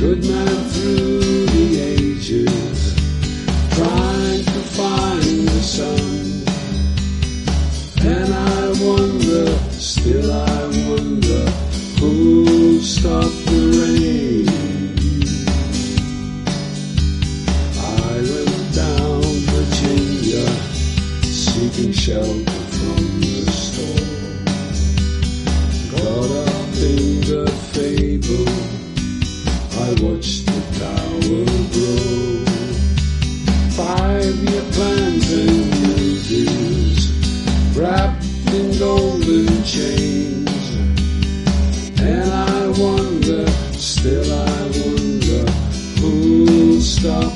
Good man through the ages, trying to find the sun. And I wonder, still I wonder, who'll stop the rain? Island down Virginia, seeking shelter from the storm. Caught up in the fable, I watched the tower grow. 5-year plans and new deals, wrapped in golden chains. And I wonder, still I wonder, who'll stop